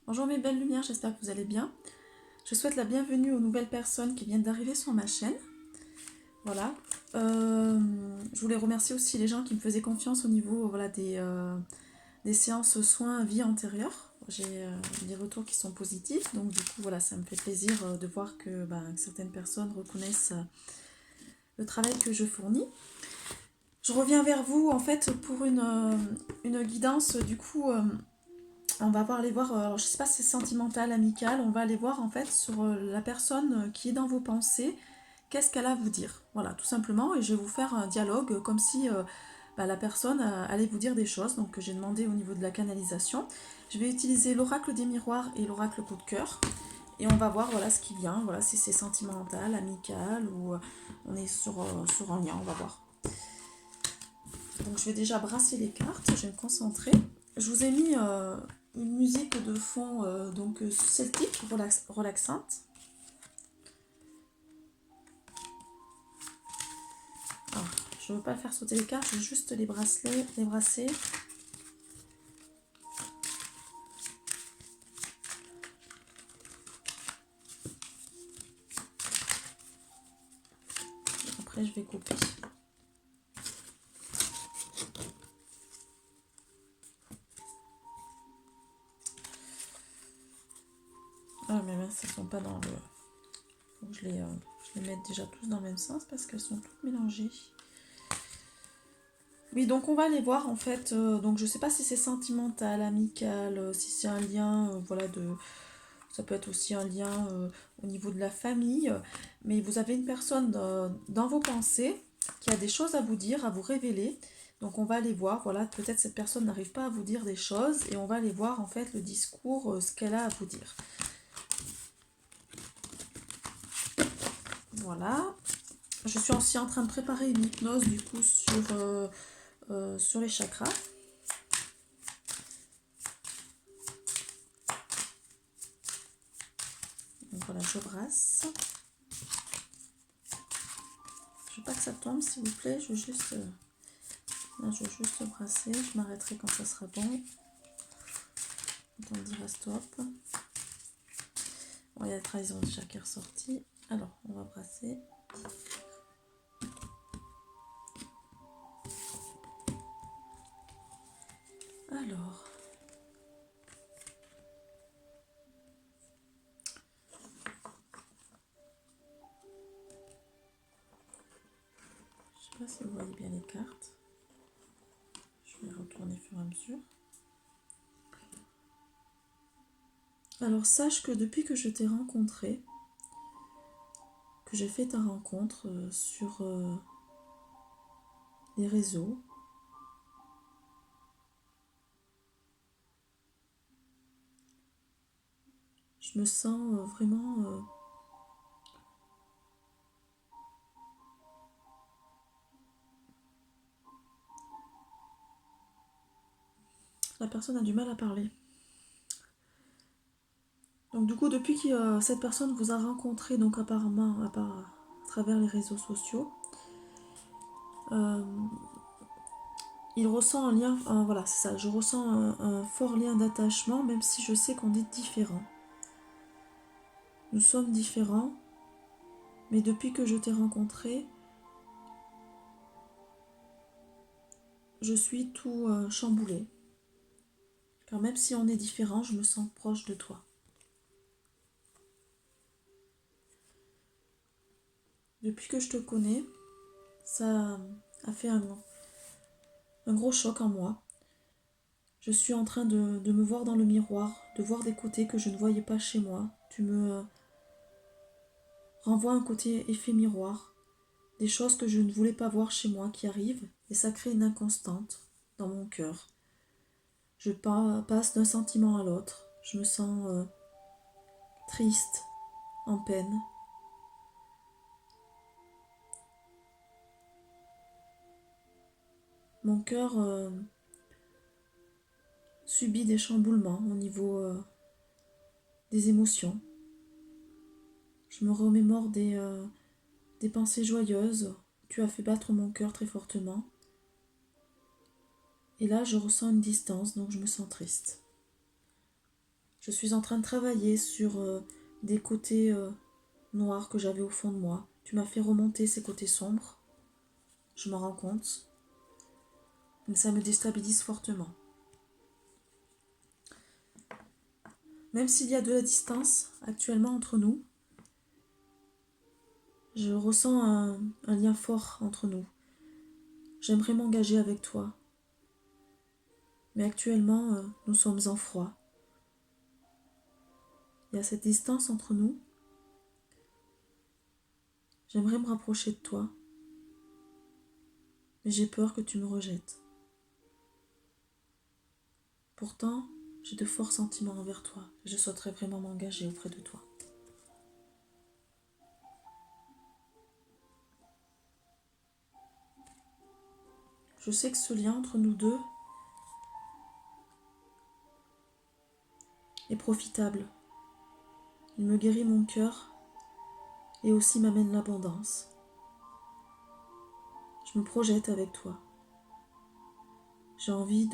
Bonjour mes belles lumières, j'espère que vous allez bien. Je souhaite la bienvenue aux nouvelles personnes qui viennent d'arriver sur ma chaîne. Voilà. Je voulais remercier aussi les gens qui me faisaient confiance au niveau voilà, des séances soins vie antérieure. J'ai des retours qui sont positifs, donc du coup voilà, ça me fait plaisir de voir que certaines personnes reconnaissent le travail que je fournis. Je reviens vers vous en fait pour une guidance du coup. On va aller voir, alors je sais pas si c'est sentimental, amical, on va aller voir en fait sur la personne qui est dans vos pensées, qu'est-ce qu'elle a à vous dire. Voilà, tout simplement, et je vais vous faire un dialogue comme si la personne allait vous dire des choses, donc que j'ai demandé au niveau de la canalisation. Je vais utiliser l'oracle des miroirs et l'oracle coup de cœur, et on va voir voilà ce qui vient, voilà si c'est sentimental, amical, ou on est sur un lien, on va voir. Donc je vais déjà brasser les cartes, je vais me concentrer. Je vous ai mis une musique de fond celtique, relaxante. Alors, je ne veux pas faire sauter les cartes, je vais juste les brasser. Après je vais couper. Ah mes mains ne sont pas dans le... Faut que je les mette déjà tous dans le même sens parce qu'elles sont toutes mélangées. Oui, donc on va aller voir en fait, donc je sais pas si c'est sentimental, amical, si c'est un lien, voilà, ça peut être aussi un lien au niveau de la famille, mais vous avez une personne dans vos pensées qui a des choses à vous dire, à vous révéler, donc on va aller voir, voilà, peut-être cette personne n'arrive pas à vous dire des choses, et on va aller voir en fait le discours, ce qu'elle a à vous dire. Voilà, je suis aussi en train de préparer une hypnose du coup sur les chakras. Donc voilà, je brasse. Je veux pas que ça tombe, s'il vous plaît. Je veux juste, là, je veux juste brasser. Je m'arrêterai quand ça sera bon. Quand on dira stop. Bon, il y a la trahison déjà qui est ressortie. Alors, on va brasser. Alors. Je sais pas si vous voyez bien les cartes. Je vais retourner au fur et à mesure. Alors, sache que depuis que je t'ai rencontré, que j'ai fait ta rencontre sur les réseaux, je me sens vraiment... la personne a du mal à parler. Donc du coup, depuis que cette personne vous a rencontré, donc apparemment à travers les réseaux sociaux, il ressent un lien, voilà, c'est ça, je ressens un fort lien d'attachement, même si je sais qu'on est différents. Nous sommes différents, mais depuis que je t'ai rencontré, je suis tout chamboulé. Car même si on est différents, je me sens proche de toi. Depuis que je te connais, ça a fait un gros choc en moi. Je suis en train de me voir dans le miroir, de voir des côtés que je ne voyais pas chez moi. Tu me renvoies un côté effet miroir, des choses que je ne voulais pas voir chez moi qui arrivent, et ça crée une inconstante dans mon cœur. Je passe d'un sentiment à l'autre, je me sens triste, en peine. Mon cœur subit des chamboulements au niveau des émotions. Je me remémore des pensées joyeuses. Tu as fait battre mon cœur très fortement. Et là, je ressens une distance, donc je me sens triste. Je suis en train de travailler sur des côtés noirs que j'avais au fond de moi. Tu m'as fait remonter ces côtés sombres. Je m'en rends compte. Mais ça me déstabilise fortement. Même s'il y a de la distance actuellement entre nous, je ressens un lien fort entre nous. J'aimerais m'engager avec toi. Mais actuellement, nous sommes en froid. Il y a cette distance entre nous. J'aimerais me rapprocher de toi. Mais j'ai peur que tu me rejettes. Pourtant, j'ai de forts sentiments envers toi. Je souhaiterais vraiment m'engager auprès de toi. Je sais que ce lien entre nous deux est profitable. Il me guérit mon cœur et aussi m'amène l'abondance. Je me projette avec toi. J'ai envie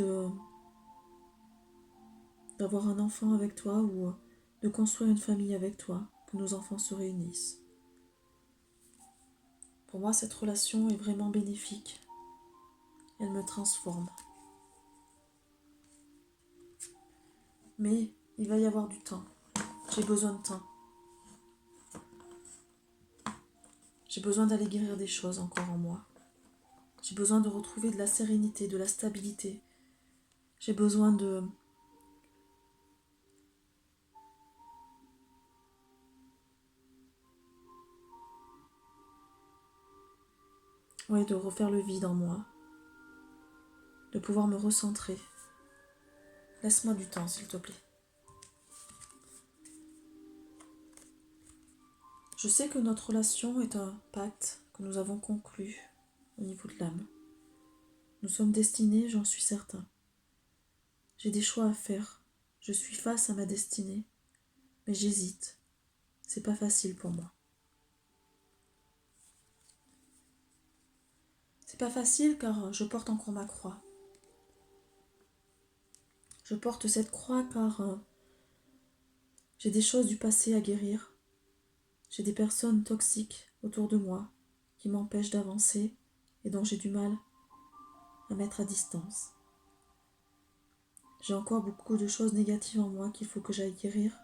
d'avoir un enfant avec toi ou de construire une famille avec toi, que nos enfants se réunissent. Pour moi, cette relation est vraiment bénéfique. Elle me transforme. Mais il va y avoir du temps. J'ai besoin de temps. J'ai besoin d'aller guérir des choses encore en moi. J'ai besoin de retrouver de la sérénité, de la stabilité. J'ai besoin de refaire le vide en moi, de pouvoir me recentrer. Laisse-moi du temps, s'il te plaît. Je sais que notre relation est un pacte que nous avons conclu au niveau de l'âme. Nous sommes destinés, j'en suis certain. J'ai des choix à faire. Je suis face à ma destinée, mais j'hésite. C'est pas facile pour moi. C'est pas facile car je porte encore ma croix. Je porte cette croix car j'ai des choses du passé à guérir. J'ai des personnes toxiques autour de moi qui m'empêchent d'avancer et dont j'ai du mal à mettre à distance. J'ai encore beaucoup de choses négatives en moi qu'il faut que j'aille guérir.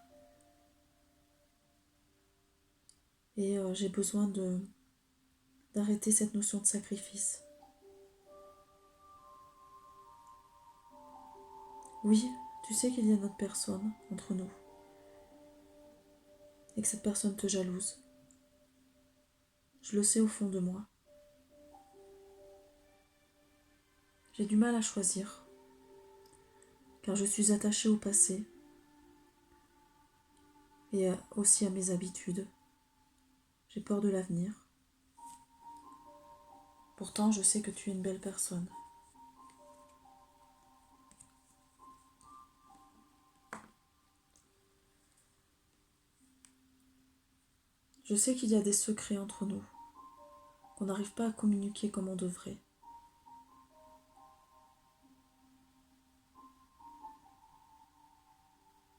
Et j'ai besoin d'arrêter cette notion de sacrifice. Oui, tu sais qu'il y a une autre personne entre nous. Et que cette personne te jalouse. Je le sais au fond de moi. J'ai du mal à choisir. Car je suis attachée au passé. Et aussi à mes habitudes. J'ai peur de l'avenir. Pourtant, je sais que tu es une belle personne. Je sais qu'il y a des secrets entre nous, qu'on n'arrive pas à communiquer comme on devrait.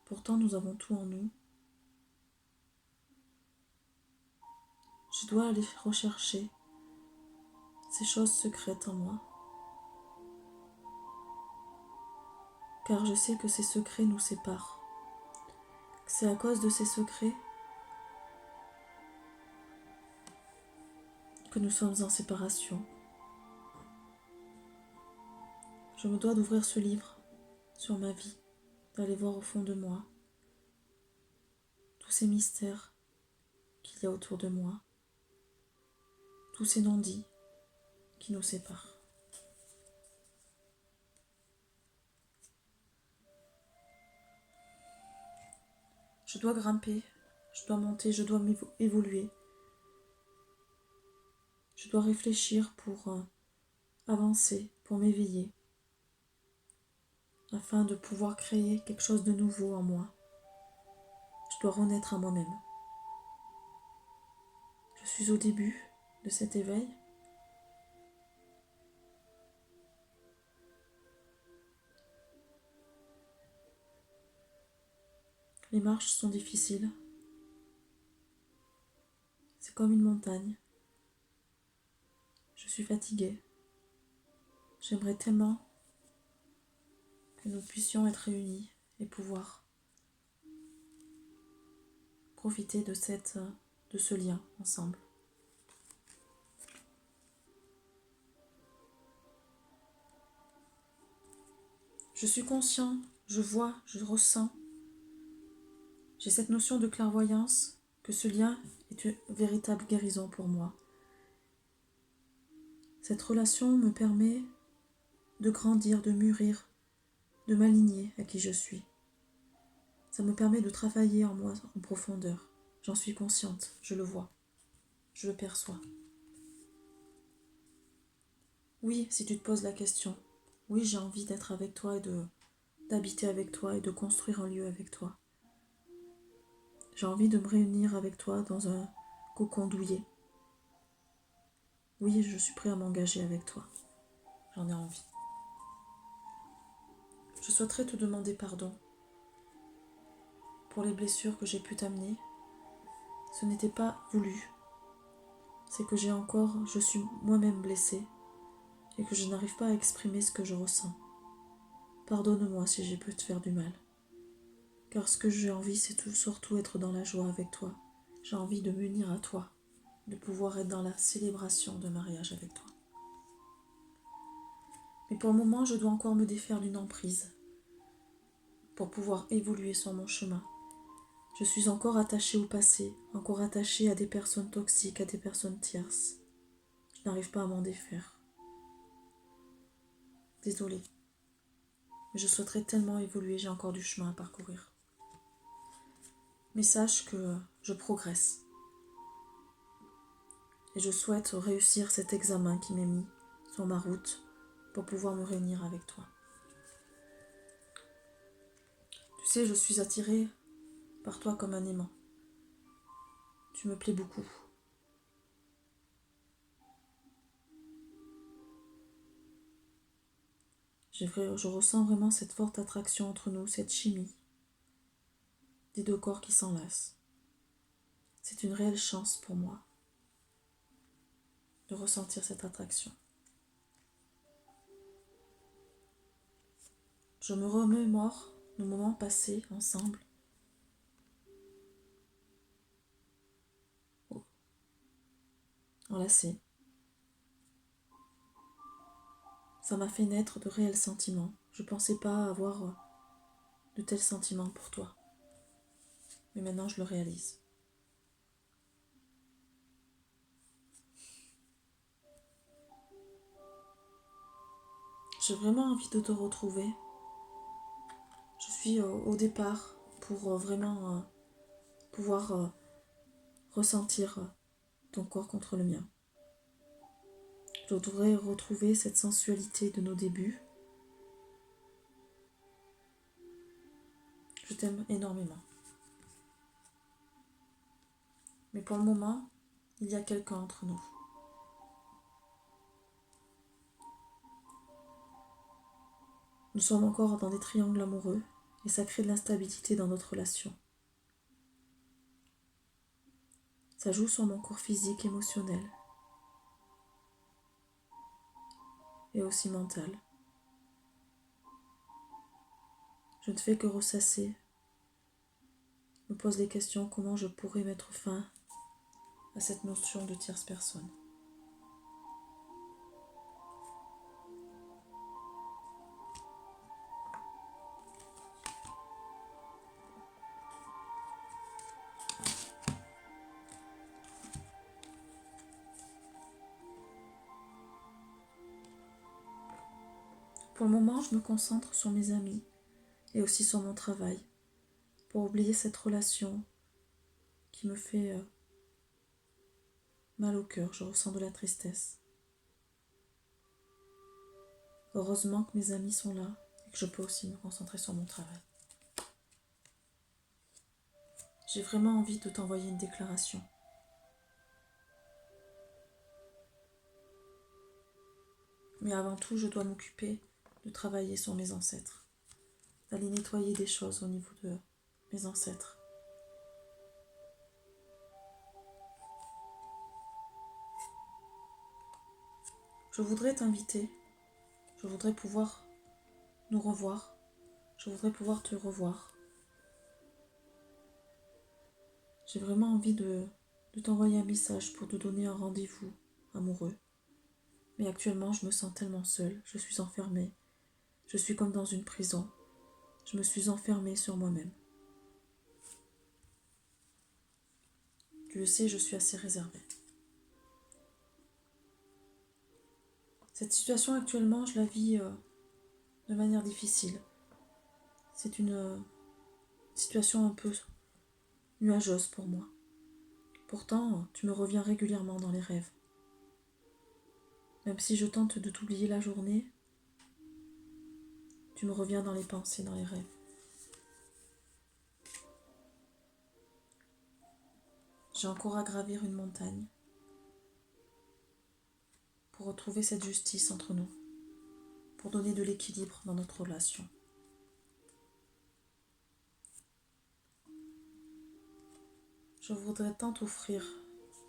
Pourtant, nous avons tout en nous. Je dois aller rechercher ces choses secrètes en moi. Car je sais que ces secrets nous séparent. C'est à cause de ces secrets que nous sommes en séparation. Je me dois d'ouvrir ce livre sur ma vie, d'aller voir au fond de moi tous ces mystères qu'il y a autour de moi, tous ces non-dits qui nous séparent. Je dois grimper, je dois monter, je dois évoluer. Je dois réfléchir pour avancer, pour m'éveiller, afin de pouvoir créer quelque chose de nouveau en moi. Je dois renaître à moi-même. Je suis au début de cet éveil. Les marches sont difficiles. C'est comme une montagne. Je suis fatiguée. J'aimerais tellement que nous puissions être réunis et pouvoir profiter de ce lien ensemble. Je suis conscient, je vois, je ressens. J'ai cette notion de clairvoyance que ce lien est une véritable guérison pour moi. Cette relation me permet de grandir, de mûrir, de m'aligner à qui je suis. Ça me permet de travailler en moi en profondeur. J'en suis consciente, je le vois, je le perçois. Oui, si tu te poses la question, oui, j'ai envie d'être avec toi et d'habiter avec toi et de construire un lieu avec toi. J'ai envie de me réunir avec toi dans un cocon douillet. Oui, je suis prêt à m'engager avec toi. J'en ai envie. Je souhaiterais te demander pardon pour les blessures que j'ai pu t'amener. Ce n'était pas voulu. C'est que je suis moi-même blessée et que je n'arrive pas à exprimer ce que je ressens. Pardonne-moi si j'ai pu te faire du mal. Car ce que j'ai envie, c'est surtout être dans la joie avec toi. J'ai envie de m'unir à toi, de pouvoir être dans la célébration de mariage avec toi. Mais pour le moment, je dois encore me défaire d'une emprise pour pouvoir évoluer sur mon chemin. Je suis encore attachée au passé, encore attachée à des personnes toxiques, à des personnes tierces. Je n'arrive pas à m'en défaire. Désolée, mais je souhaiterais tellement évoluer, j'ai encore du chemin à parcourir. Mais sache que je progresse. Et je souhaite réussir cet examen qui m'est mis sur ma route pour pouvoir me réunir avec toi. Tu sais, je suis attirée par toi comme un aimant. Tu me plais beaucoup. Je ressens vraiment cette forte attraction entre nous, cette chimie des deux corps qui s'enlacent. C'est une réelle chance pour moi de ressentir cette attraction. Je me remémore nos moments passés ensemble. Enlacés. Ça m'a fait naître de réels sentiments. Je ne pensais pas avoir de tels sentiments pour toi. Mais maintenant je le réalise. J'ai vraiment envie de te retrouver. Je suis au départ pour vraiment pouvoir ressentir ton corps contre le mien. Je voudrais retrouver cette sensualité de nos débuts. Je t'aime énormément. Mais pour le moment, il y a quelqu'un entre nous. Nous sommes encore dans des triangles amoureux et ça crée de l'instabilité dans notre relation. Ça joue sur mon corps physique, émotionnel et aussi mental. Je ne fais que ressasser, me pose des questions comment je pourrais mettre fin à cette notion de tierce personne. Pour le moment, je me concentre sur mes amis et aussi sur mon travail pour oublier cette relation qui me fait mal au cœur. Je ressens de la tristesse. Heureusement que mes amis sont là et que je peux aussi me concentrer sur mon travail. J'ai vraiment envie de t'envoyer une déclaration. Mais avant tout, je dois m'occuper de travailler sur mes ancêtres, d'aller nettoyer des choses au niveau de mes ancêtres. Je voudrais t'inviter, je voudrais pouvoir nous revoir, je voudrais pouvoir te revoir. J'ai vraiment envie de t'envoyer un message pour te donner un rendez-vous amoureux. Mais actuellement, je me sens tellement seule, je suis enfermée. Je suis comme dans une prison. Je me suis enfermée sur moi-même. Tu le sais, je suis assez réservée. Cette situation actuellement, je la vis de manière difficile. C'est une situation un peu nuageuse pour moi. Pourtant, tu me reviens régulièrement dans les rêves. Même si je tente de t'oublier la journée, tu me reviens dans les pensées, dans les rêves. J'ai encore à gravir une montagne pour retrouver cette justice entre nous, pour donner de l'équilibre dans notre relation. Je voudrais tant t'offrir,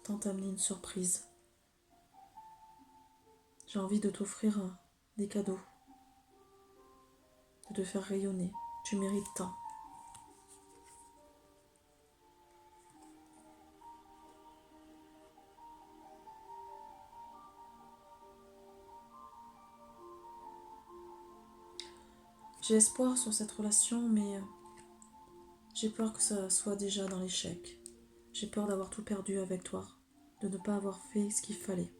tant t'amener une surprise. J'ai envie de t'offrir des cadeaux, de te faire rayonner. Tu mérites tant. J'ai espoir sur cette relation, mais j'ai peur que ça soit déjà dans l'échec. J'ai peur d'avoir tout perdu avec toi, de ne pas avoir fait ce qu'il fallait,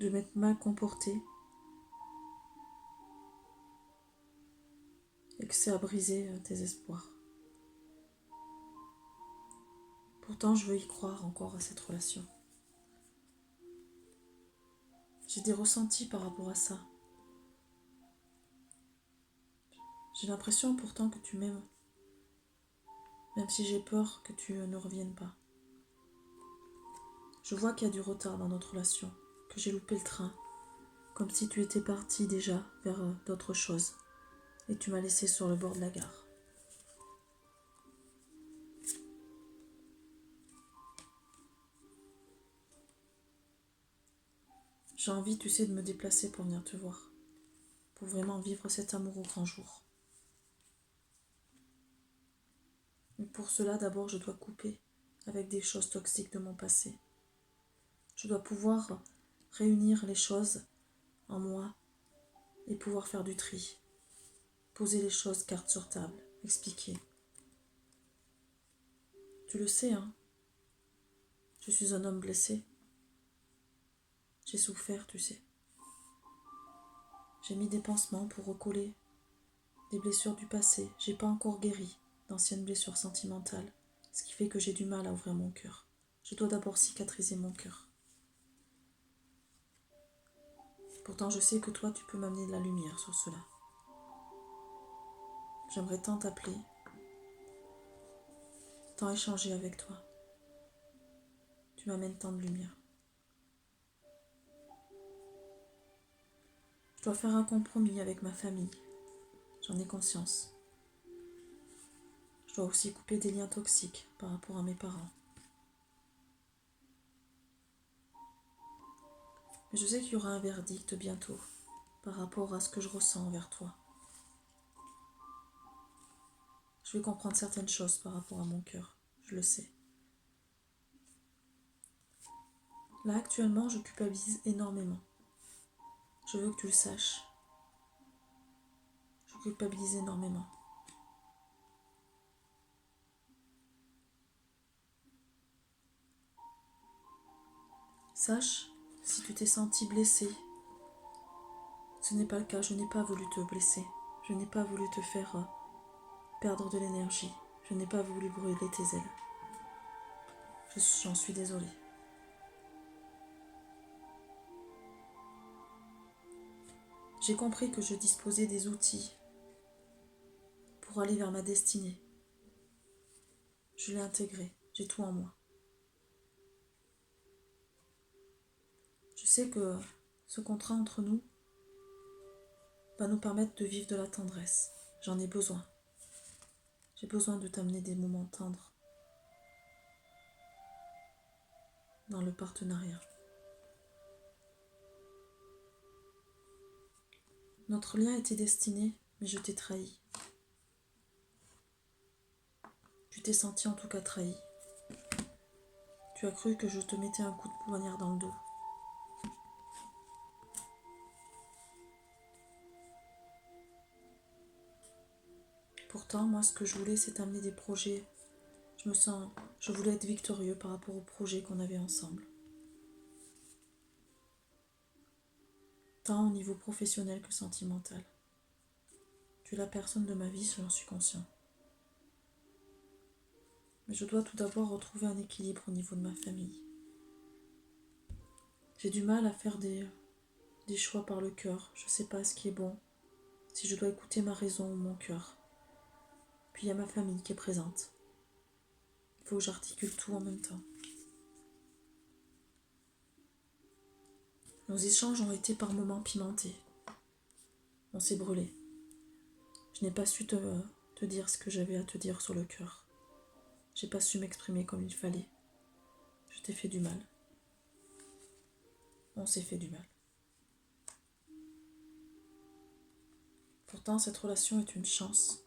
de m'être mal comportée et que ça a brisé tes espoirs. Pourtant, je veux y croire encore à cette relation. J'ai des ressentis par rapport à ça. J'ai l'impression pourtant que tu m'aimes, même si j'ai peur que tu ne reviennes pas. Je vois qu'il y a du retard dans notre relation, que j'ai loupé le train, comme si tu étais parti déjà vers d'autres choses, et tu m'as laissé sur le bord de la gare. J'ai envie, tu sais, de me déplacer pour venir te voir, pour vraiment vivre cet amour au grand jour. Mais pour cela, d'abord, je dois couper avec des choses toxiques de mon passé. Je dois pouvoir réunir les choses en moi et pouvoir faire du tri. Poser les choses carte sur table, expliquer. Tu le sais, hein, je suis un homme blessé. J'ai souffert, tu sais. J'ai mis des pansements pour recoller des blessures du passé. J'ai pas encore guéri d'anciennes blessures sentimentales, ce qui fait que j'ai du mal à ouvrir mon cœur. Je dois d'abord cicatriser mon cœur. Pourtant, je sais que toi, tu peux m'amener de la lumière sur cela. J'aimerais tant t'appeler, tant échanger avec toi. Tu m'amènes tant de lumière. Je dois faire un compromis avec ma famille. J'en ai conscience. Je dois aussi couper des liens toxiques par rapport à mes parents. Mais je sais qu'il y aura un verdict bientôt par rapport à ce que je ressens envers toi. Je vais comprendre certaines choses par rapport à mon cœur, je le sais. Là, actuellement, je culpabilise énormément. Je veux que tu le saches. Je culpabilise énormément. Sache, si tu t'es senti blessé, ce n'est pas le cas, je n'ai pas voulu te blesser. Je n'ai pas voulu te faire perdre de l'énergie. Je n'ai pas voulu brûler tes ailes. J'en suis désolée. J'ai compris que je disposais des outils pour aller vers ma destinée. Je l'ai intégré, j'ai tout en moi. Je sais que ce contrat entre nous va nous permettre de vivre de la tendresse. J'en ai besoin. J'ai besoin de t'amener des moments tendres dans le partenariat. Notre lien était destiné, mais je t'ai trahi. Tu t'es senti en tout cas trahi. Tu as cru que je te mettais un coup de poignard dans le dos. Pourtant, moi, ce que je voulais, c'est t'amener des projets. Je voulais être victorieux par rapport aux projets qu'on avait ensemble. Tant au niveau professionnel que sentimental. Tu es la personne de ma vie, j'en suis conscient. Mais je dois tout d'abord retrouver un équilibre au niveau de ma famille. J'ai du mal à faire des choix par le cœur. Je ne sais pas ce qui est bon, si je dois écouter ma raison ou mon cœur. Puis il y a ma famille qui est présente. Il faut que j'articule tout en même temps. Nos échanges ont été par moments pimentés. On s'est brûlé. Je n'ai pas su te dire ce que j'avais à te dire sur le cœur. J'ai pas su m'exprimer comme il fallait. Je t'ai fait du mal. On s'est fait du mal. Pourtant, cette relation est une chance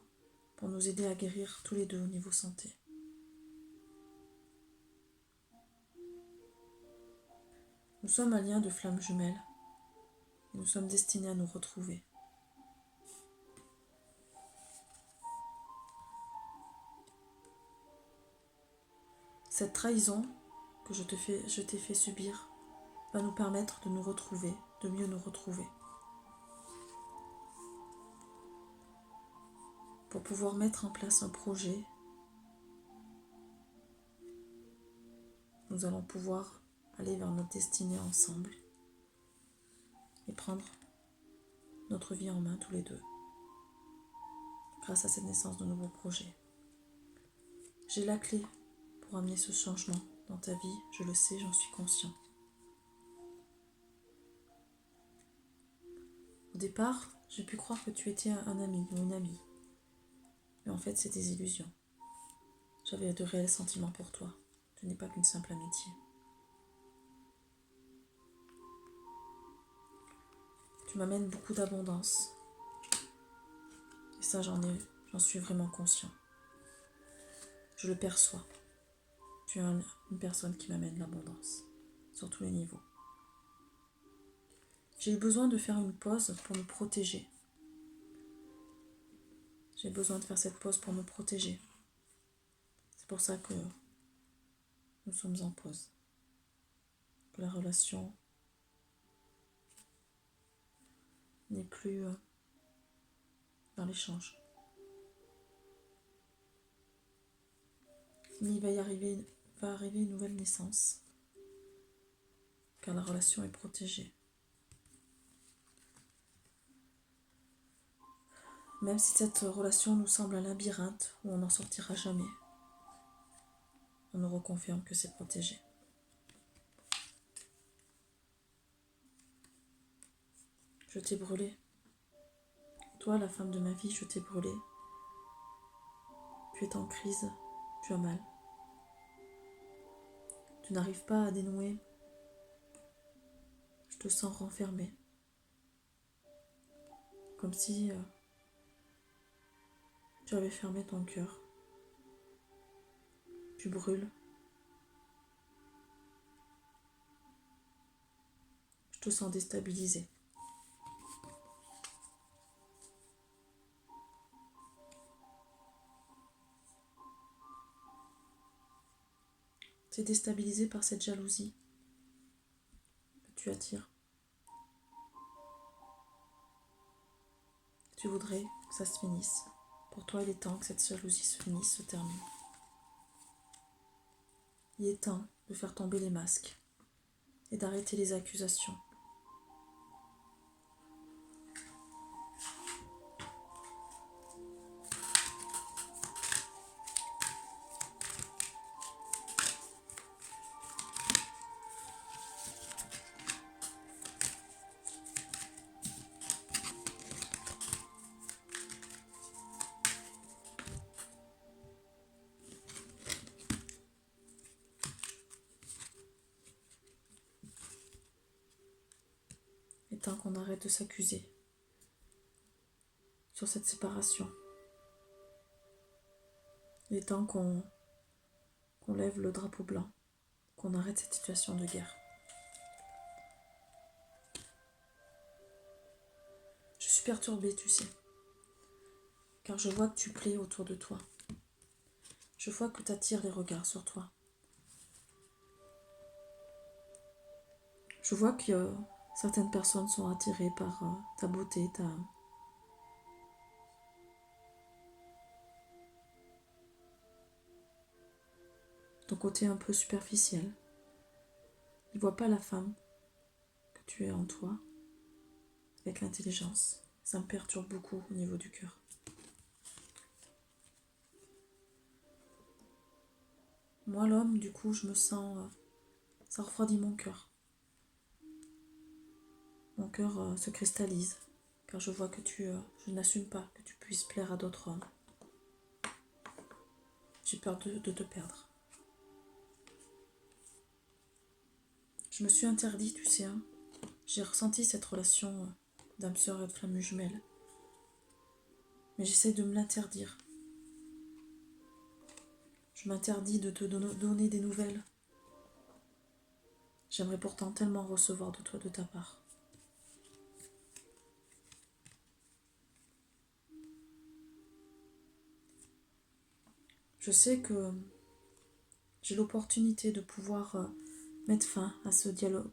pour nous aider à guérir tous les deux au niveau santé. Nous sommes un lien de flammes jumelles et nous sommes destinés à nous retrouver. Cette trahison que je t'ai fait subir va nous permettre de nous retrouver, de mieux nous retrouver. Pour pouvoir mettre en place un projet, nous allons pouvoir aller vers notre destinée ensemble et prendre notre vie en main tous les deux, grâce à cette naissance de nouveaux projets. J'ai la clé pour amener ce changement dans ta vie, je le sais, j'en suis conscient. Au départ, j'ai pu croire que tu étais un ami ou une amie, mais en fait c'est des illusions. J'avais de réels sentiments pour toi, tu n'es pas qu'une simple amitié. Tu m'amènes beaucoup d'abondance, et ça j'en suis vraiment conscient. Je le perçois. Tu es une personne qui m'amène l'abondance, sur tous les niveaux. J'ai eu besoin de faire une pause pour me protéger. J'ai besoin de faire cette pause pour me protéger. C'est pour ça que nous sommes en pause. Que la relation n'est plus dans l'échange. Mais il va arriver une nouvelle naissance, car la relation est protégée. Même si cette relation nous semble un labyrinthe où on n'en sortira jamais, on nous reconfirme que c'est protégé. Je t'ai brûlé. Toi, la femme de ma vie, je t'ai brûlé. Tu es en crise, tu as mal. Tu n'arrives pas à dénouer. Je te sens renfermée. Comme si tu avais fermé ton cœur. Tu brûles. Je te sens déstabilisée. Tu es déstabilisée par cette jalousie que tu attires. Tu voudrais que ça se finisse. Pour toi, il est temps que cette jalousie se finisse, se termine. Il est temps de faire tomber les masques et d'arrêter les accusations. temps qu'on arrête de s'accuser sur cette séparation. Il est temps qu'on lève le drapeau blanc, qu'on arrête cette situation de guerre. Je suis perturbée, tu sais, car je vois que tu plais autour de toi. Je vois que tu attires les regards sur toi. Je vois que certaines personnes sont attirées par ta beauté, ton côté un peu superficiel. Ils ne voient pas la femme que tu es en toi, avec l'intelligence. Ça me perturbe beaucoup au niveau du cœur. Moi, l'homme, du coup, je me sens... ça refroidit mon cœur. Mon cœur se cristallise, car je vois que je n'assume pas que tu puisses plaire à d'autres hommes. J'ai peur de te perdre. Je me suis interdit, tu sais, hein. J'ai ressenti cette relation d'âme sœur et de flamme jumelle. Mais j'essaie de me l'interdire. Je m'interdis de te donner des nouvelles. J'aimerais pourtant tellement recevoir de toi, de ta part. Je sais que j'ai l'opportunité de pouvoir mettre fin à ce dialogue,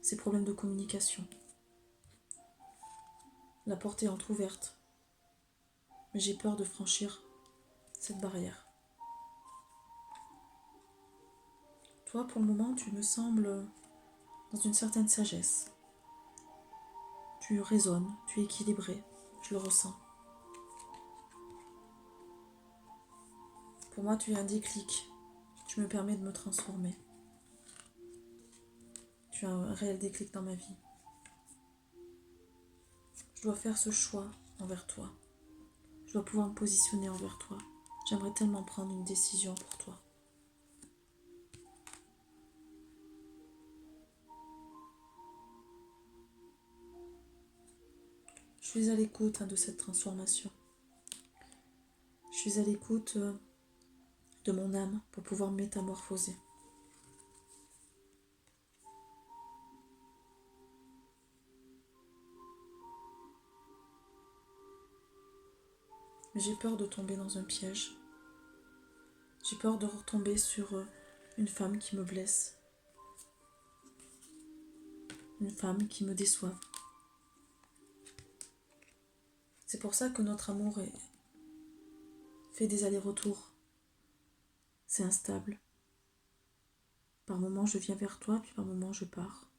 ces problèmes de communication. La porte est entrouverte, mais j'ai peur de franchir cette barrière. Toi, pour le moment, tu me sembles dans une certaine sagesse. Tu raisonnes, tu es équilibré, je le ressens. Pour moi, tu es un déclic. Tu me permets de me transformer. Tu as un réel déclic dans ma vie. Je dois faire ce choix envers toi. Je dois pouvoir me positionner envers toi. J'aimerais tellement prendre une décision pour toi. Je suis à l'écoute de cette transformation. Je suis à l'écoute de mon âme pour pouvoir me métamorphoser. Mais j'ai peur de tomber dans un piège. J'ai peur de retomber sur une femme qui me blesse. Une femme qui me déçoive. C'est pour ça que notre amour fait des allers-retours. C'est instable. Par moments, je viens vers toi, puis par moments, je pars.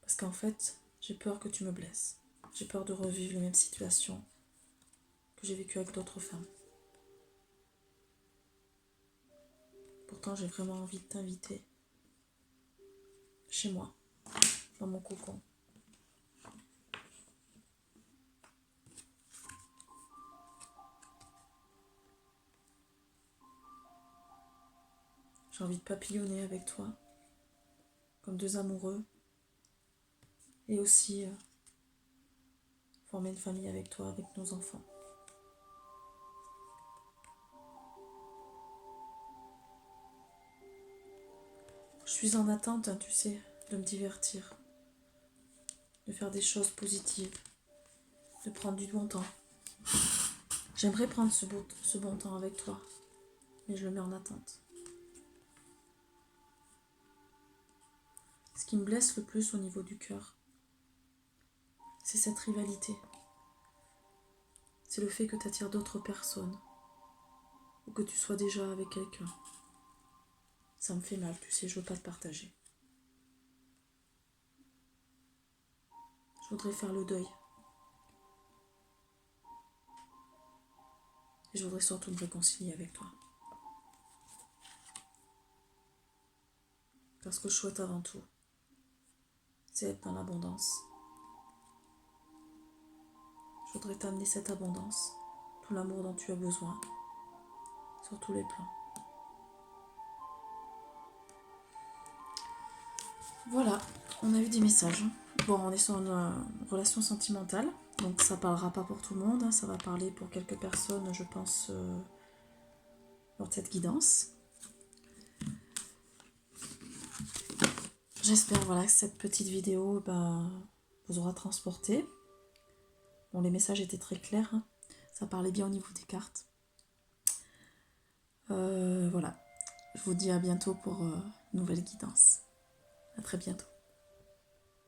Parce qu'en fait, j'ai peur que tu me blesses. J'ai peur de revivre les mêmes situations que j'ai vécues avec d'autres femmes. Pourtant, j'ai vraiment envie de t'inviter chez moi, dans mon cocon. J'ai envie de papillonner avec toi, comme deux amoureux, et aussi former une famille avec toi, avec nos enfants. Je suis en attente, tu sais, de me divertir, de faire des choses positives, de prendre du bon temps. J'aimerais prendre ce bon temps avec toi, mais je le mets en attente. Ce qui me blesse le plus au niveau du cœur, c'est cette rivalité. C'est le fait que tu attires d'autres personnes ou que tu sois déjà avec quelqu'un. Ça me fait mal, tu sais, je veux pas te partager. Je voudrais faire le deuil. Et je voudrais surtout me réconcilier avec toi. Parce que je souhaite avant tout, c'est être dans l'abondance. Je voudrais t'amener cette abondance, tout l'amour dont tu as besoin, sur tous les plans. Voilà, on a eu des messages. Bon, on est sur une relation sentimentale, donc ça parlera pas pour tout le monde, hein, ça va parler pour quelques personnes, je pense, lors de cette guidance. J'espère voilà, que cette petite vidéo vous aura transporté. Bon, les messages étaient très clairs, hein, ça parlait bien au niveau des cartes. Voilà, je vous dis à bientôt pour une nouvelle guidance. À très bientôt.